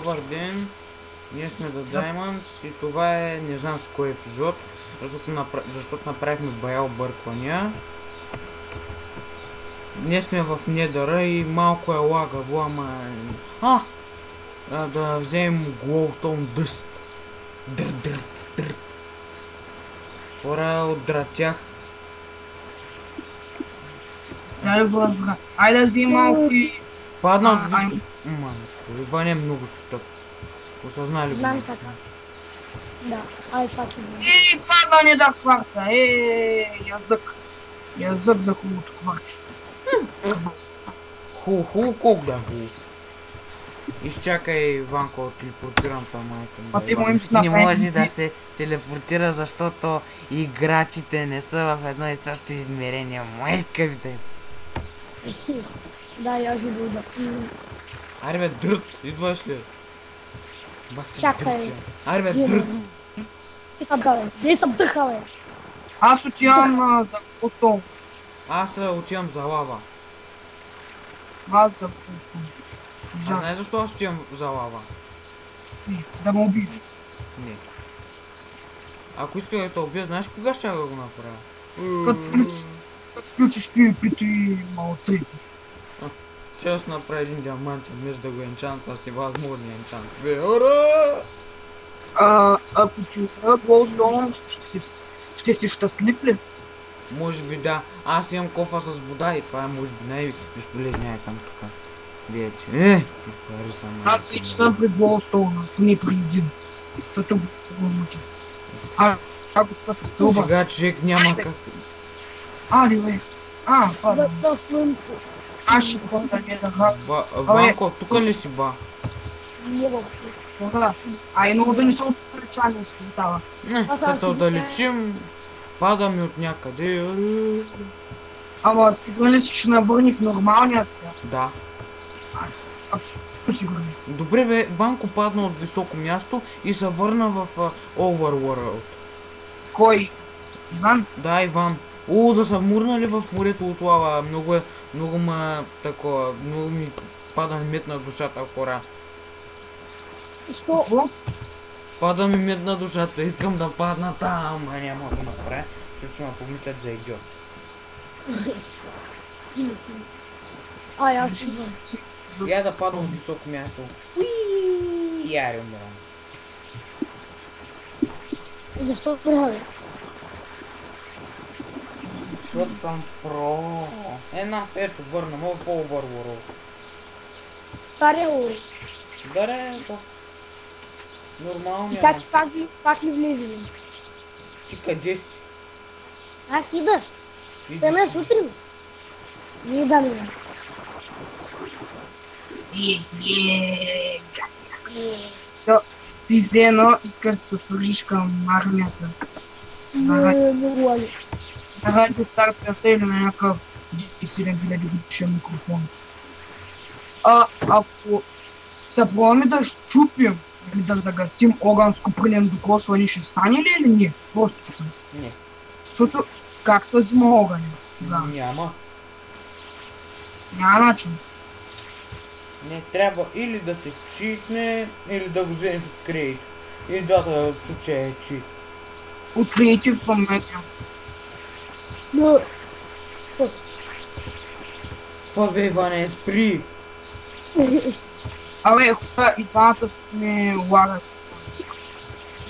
Добър ден, ние сме The Diamonds и това е не знам с кой епизод, защото направихме бая обърквания. Ние сме в Недъра и малко е лагаво, ама... да вземем Glowstone Dust. Дърт. Хора, отдратях. Айде да взимам малко и... Падна от... Иван е много стъп. Осъзна ли го? Знам сега. Да, ай пак идвам. И падна не да кварца, язък. Язък за хубавото кварче. Ху, колко да ху. Изчакай, Иванко, телепортирам та майка. Не може да се телепортира, защото играчите не са в едно и също измерение. Майка ви да е. Да, я же буду. Аре бе, дрът, идваш ли? Чакай. Аре бе, дрът. Где съм дъха, бе? Аз отивам за Glowstone. Аз отивам за лава. Аз за Glowstone. А знаеш защо аз отивам за лава? Да ме убиеш. Не. Ако исках да те убия, знаеш кога ще да го направя? Като включиш PvP и малотри. Ще аз направя един диамантен меч да го енчанта с невъзможни енчанти. Бе, ура! Ако ти убия Glowstone, ще си щастлив ли? Може би да. Аз имам кофа с вода и това е може би най-безполезният там тук. Видите. Изпари съм. Аз вече съм при Glowstone, поне при един. Защото го мъчи. Ако това се стълба. Сега човек няма как... Бе. Пада. Аз ще ходя не да гад. Ванко, тук ли си ба? Не въобще. Да. И много да не се отдалечаваме от портала. Като се отдалечим, падаме от някъде. Ама сигурен си, че набърни в нормалния свят? Да. Абсолютно сигурен. Добре бе, Ванко падна от високо място и се върна в Overworld. Кой? Иван? Да, Иван. Да са мурнали в морето от лава. Много ми пада мед на душата, хора. Що? Пада ми мед на душата, искам да падна там, а няма да го направя, защото ще ме помислят за идиот. Аз идвам. Я да падам от високо място. Уиii, яре умирам. Защо прави? Защото съм про. Ето, върнам в Overworld. Стария ури. Даре, в нормалния. Сега ти пак ли влизам? Ти къде си? Аз ида. Стана сутрин. Не да ли. Ти все едно искаш да се свържиш към армията. Много ли. Заради старцията или на някакъв 7000 годишен микрофон. Ако се пробваме да щупим или да загасим огън с купринен докосване, ще стане ли или не? Просто питам. Не. Защото как се взима огън? Няма. Няма начин. Не трябва или да се читне, или да го вземеш от Creative. И двата случая е чит. От Creative в момента. Но... Това бе, Иване, спри! Хора, и двамата сме лагат.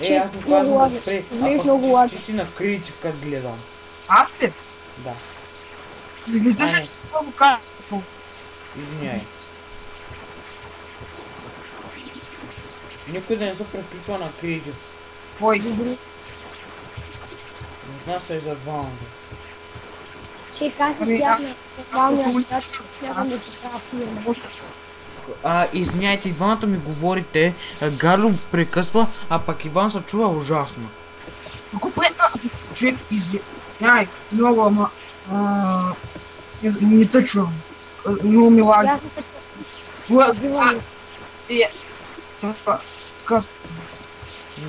Аз му казвам да спри, а пък ти си на Creative като гледам. Аз ли? Да. Не виждаш ли какво го казвам? Извиняй. Никой да не се превключва на Creative. Кой? От нас е за двамата. Ще казвам свят на нормалния свят, смятам да си правя фирма. Извиняйте, и двамата ми говорите, Гарло прекъсва, а пък Иван се чува ужасно. Ако човек извиняй, много, ама... не те чувам. Много ми лаги. Аз не се чувам.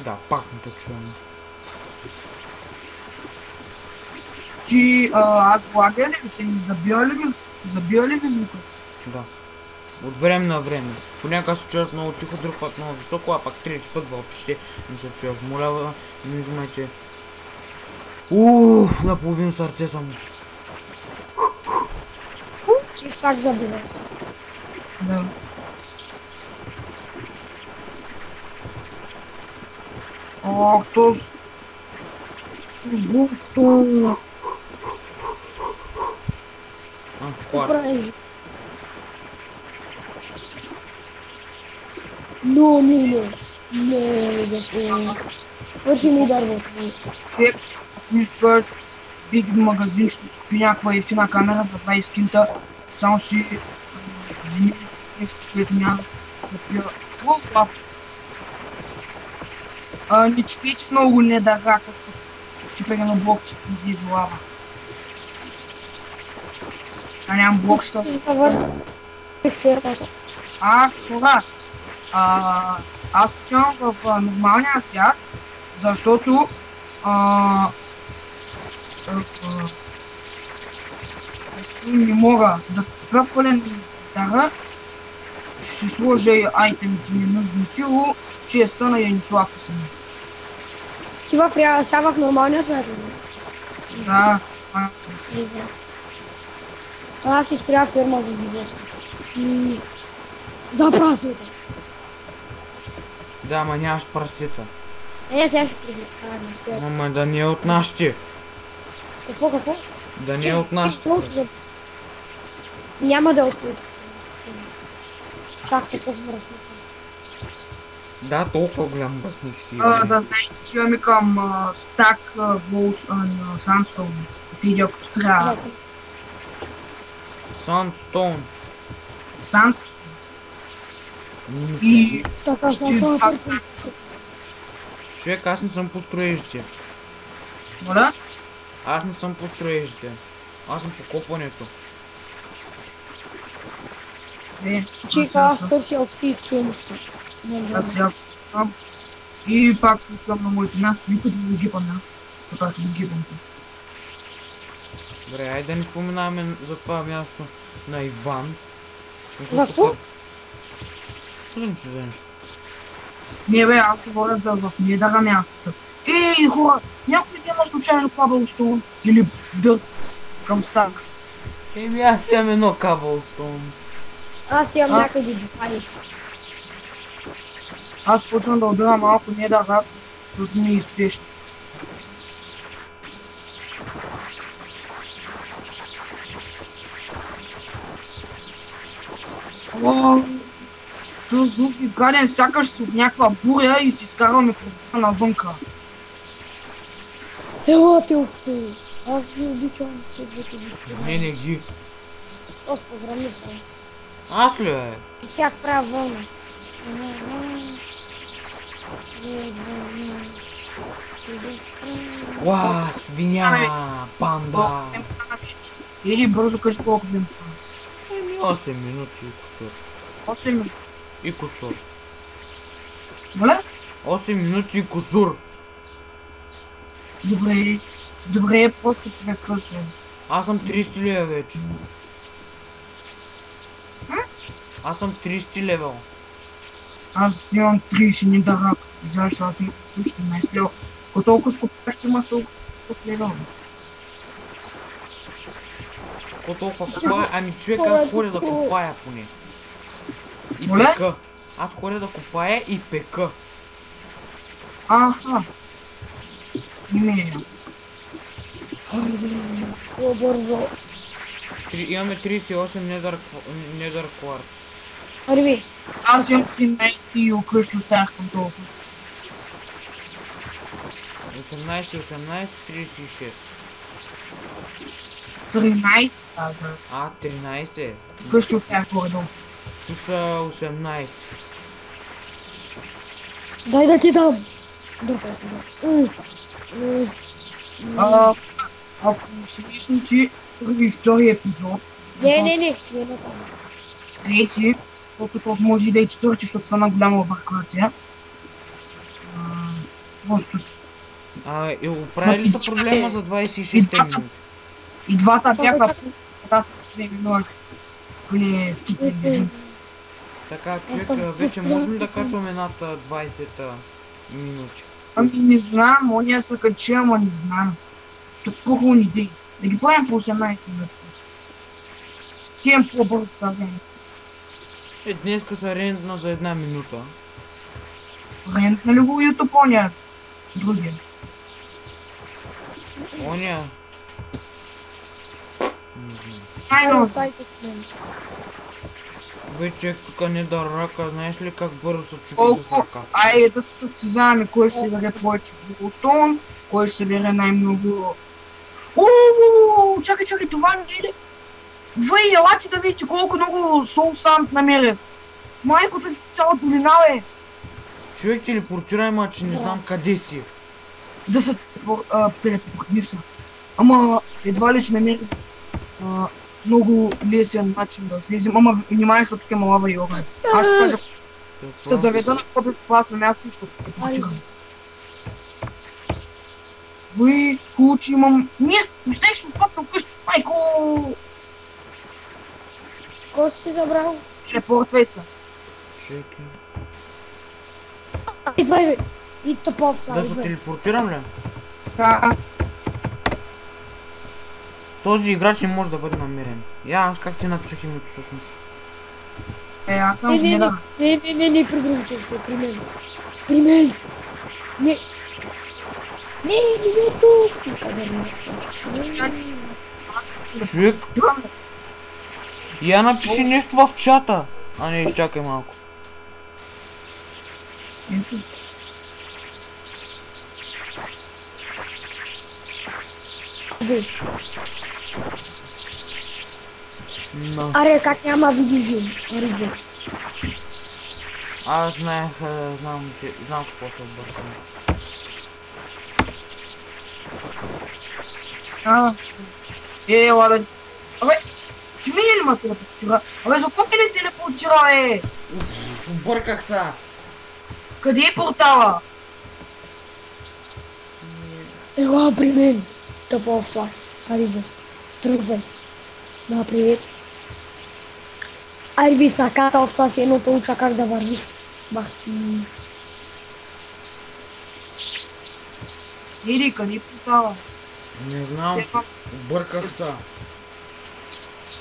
Да, пак не те чувам. Ти, аз лагя ли? Ти забива ли ми звука? Да. От време на време. Понякога се чуят много тихо, друг път много високо, а пак трети път въобще не се чуят. Моля, не взимайте. Наполовин сърце съм. Че как забива. Да. Ох, то... Густо. Кварц. Но, не. Свърши ми дървото. Човек, ако искаш, беги до магазин, ще купи някаква ефтина камера за 20 кинта. Само си вземи нещо, което няма да пия. Не чипете в много недърака, защото чипене на блокчета не излезе лава. А нямам блокчета. Хора, аз отивам в нормалния свят, защото не мога да купя пълен дара, ще сложа и айтемите ненужни тило, че е стана Янислав и сами. Ти сега в нормалния свят? Да, аз си спря фирма за живота. За прасета. Да, ма нямаш прасета. Сега ще пригледам. Ама да не е от нашите. Какво? Да не е от нашите. Няма да отвори. Как такъв връзник? Да, толкова голям бръсник си. да знаете, че имаме към стак волс на Сандстоун. Отиде ако трябва. Сандстоун. Сандстоун. И... Така, Сандстоун търсим. Човек, аз не съм по строежите. Моля? Аз не съм по строежите. Аз съм по копането. Чика, аз търся общински неща. Аз сега там. И пак се отивам на моето място. Никой да го гипам, защото аз го гипам. Добре, айде да не споменаваме за това място на Иван. Какво? Кажем, че да нещо. Не бе, аз говоря за в недъра мястото. Ей, хора, някой има случайно кабелстоун или дърт към стак. Еми аз имам едно кабелстоун. Аз имам някъде дипаници. Аз почвам да обирам малко недъра, защото ми е изпешно. Този звук е гаден, сякаш си в някаква буря и си изкарваме проблема навънка. Ела те овце! Аз не обичам следвате господа. Не ги. Аз програмиста. Аз ли бе? И тях правя вълна. Уа, свиня, панда. Или бързо кажи колко време стана. Еми 8 минути и кусор. 8 минути. И кусор. Моля? 8 минути и кусор. Добре, просто прекъсвам. Аз съм 30 лева вече. Аз съм 30 левел. Аз имам 30 недъра. Защо аз имам 14 лева. Ако толкова скупаш, че имаш толкова лева. Ако толкова купая, ами човек аз ходя да купая поне. И Моля? пека. Аз ходя да купая и пека. Аха. Не. По-бързо. Имаме 38 недър кварц. Върви. Аз имам 13 и окръщу оставях към толкова. 18, 36. 13 каза. 13. Къщи оставях горе-долу. Ще са 18. Дай да ти дам. Дърпай се за. Ако седиш на ти първи и втори епизод, Не. трети, защото може и да е четвърти, защото стана голяма обърквация. Просто И оправили ли са проблема за 26 минути? и двата бяха аз не минувах поне стипен един. Така, човек, вече можем да качваме над 20 минути. Ами не знам, ония са качи, ама не знам. Толкова ни идеи. Да ги правим по 18 минути. Хем по-бързо са време. Днеска са рентна за 1 минута. Рент, нали го YouTube ония? Другия. Оня. Айно, Вече тук не да рака, знаеш ли как бързо се чупи с колко? ръка? Айде да се състезаваме, кой ще събере повече Голстон, кой ще събере най-много... Ооо, чакай, това не е ли? Вай, елате да видите колко много Soul Sand намерих. Майкото ти цяла долина, бе. Човек телепортирай, ма, че не знам къде си. Да се телепортни са. Ама едва ли че намерих много лесен начин да слезем. Ама внимай, защото тук има лава и огън. Аз ще кажа, ще заведа на по-безопасно място и ще телепортирам. Вы, хубаво, че имам... Не, оставих се отпадна вкъщи, майко! Кой си забрал? Телепортвай се. Чекай. Идвай, бе. И тъпов са, Да се идвай. телепортирам ли? Да, Този играч не може да бъде намерен. Аз как ти написах името всъщност? аз съм Не, генерал. при другите лица, при мен. При мен. Не. Не тук. Къде Човек, я напиши нещо в чата. А не, изчакай малко. No. Аре, как няма видим? Аре, Аз знаех, знам какво се объркам. Ладно. Абе, ти ми ли ма телепортира? Абе, за какво не телепортира, бе? Обърках се. Къде е портала? ела при мен. Тъпов това. Аре, бе. Друг, бе. Да, привет. Аре, би саката в това си едното уча как да вървиш. Бах ти. Иди, къде е портала? Не знам, обърках се.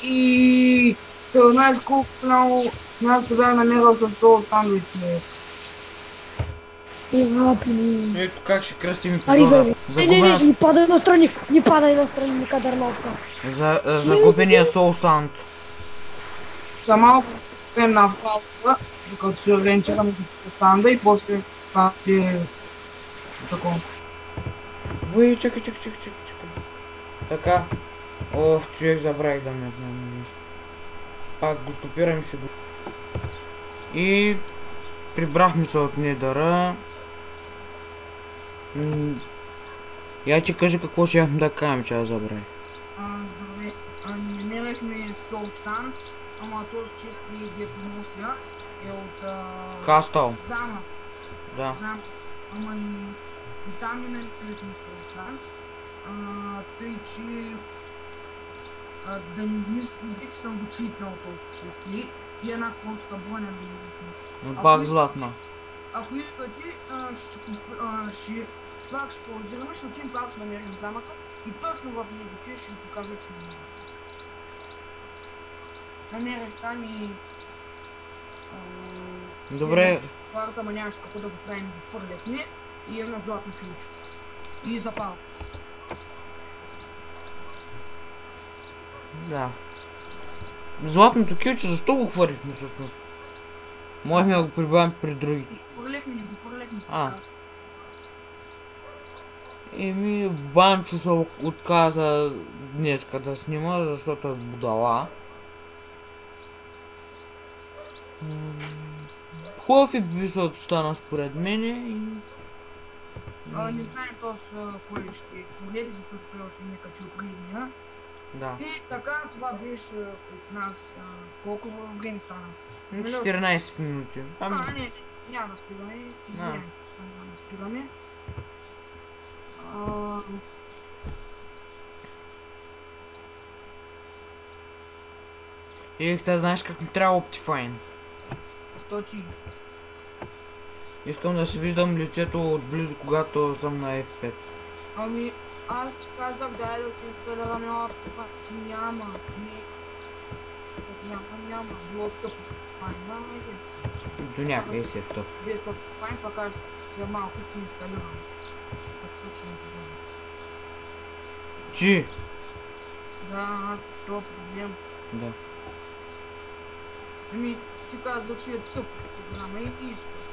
И... Та знаеш колко много място бях намерил с сол сандвич, бе. Ела при мен. Ето как ще кръстим Аре, бе. епизода. Не падай настрани. Не падай настрани, кадърновка. Загубения Soul Sand. За малко ще спем на пауза, докато се ориентираме до сол санда и после пак е... такова. Вой, чакай. Така. Оф, човек, забравих да ме нещо. Пак го стопирам, ще го... И... прибрахме се от недъра. Я ти кажи какво ще да кажем, че аз забравих. Добре, намерихме сол санд, ама този чисти дето нося е от... Кастъл. Зама. Да. Знам, ама и там не намерихме солта. Тъй, че да не мислите, че съм го читнал този чести и една конска боня намерихме. Пак златна. Ако искате, ще пак ще паузираме, ще отидем пак ще намерим замъка и точно в него, че ще ви покажа, че намерих там и... Добре. Хората, ма нямаше какво да го правим, го фърляхме и едно златно ключ. И запал. Да. Златното килче, защо го хвърлихме всъщност? Можехме да го прибавим при другите. Фърляхме, не го фърляхме. Еми, Банчо се отказа днеска да снима, защото е будала. Хубав епизод стана според мене и... Не знаем този кой ще полети, защото той още не е качил предния. Да. И така, това беше от нас. Колко време стана? 14 минути. Не, няма да спираме. Извинявайте, няма да спираме. И сега знаеш как ми трябва Optifine. Що ти? Искам да си виждам лицето отблизо, когато съм на F5. Ами, аз ти казах, дай да се инсталираме лаптопа. Няма. Няма. Било тъпо. Файн, До някъде си е тъп. без файн, пък аз след малко ще инсталирам. Как случи не това. Ти? Да, аз що проблем. Да. Ами, ти каза, че е тъпо програма и не искаш.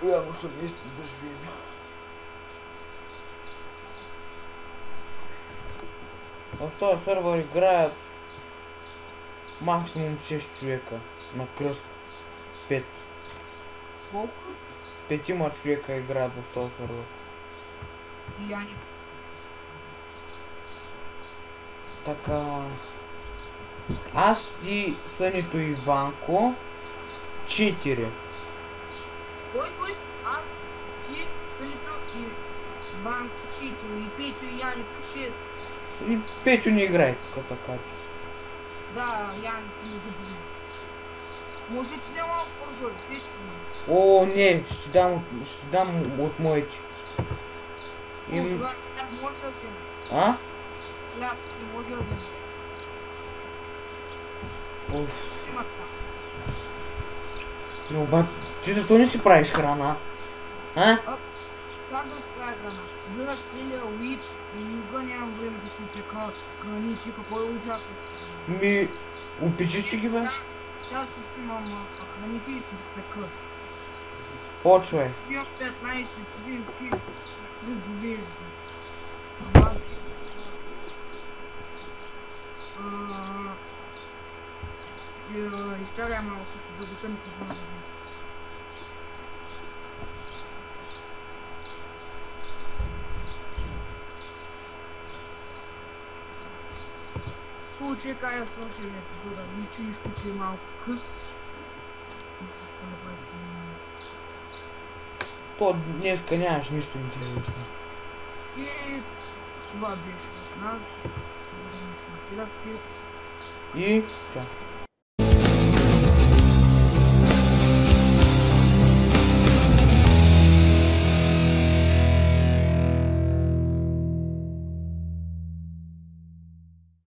Явно съм наистина доживим. В този сервер играят максимум 6 човека на кръст. 5. Колко? 5 човека играят в този сервер. И Яни. Така... Аз и Сънито и Ванко 4. Кой? Аз, ти, Сънито и Ванко 4, и Петю и Яни по 6. И Петю не играй тук, така че. Да, Яни ти не добре. Може ти взема малко по-жори, Петю. О, не, ще дам от моите. Им... Това може да взема. А? Хляб, не може да взема. Оф. Има така. Но обаче, ти защо не си правиш храна? А? Как да справя храна? Бираш целия уит и никога нямам време да си опека храни, ти какво да очакваш? Ми, опечи си ги, бе. Сега си имам храните и си опека. Почвай. Имам 15 седински предовежди. Изчакай малко, ще задуша микрофона. Получи кая свършили епизода. Личи нищо, че е малко къс. То днеска нямаш нищо интересно. И това беше от нас. И... Чао.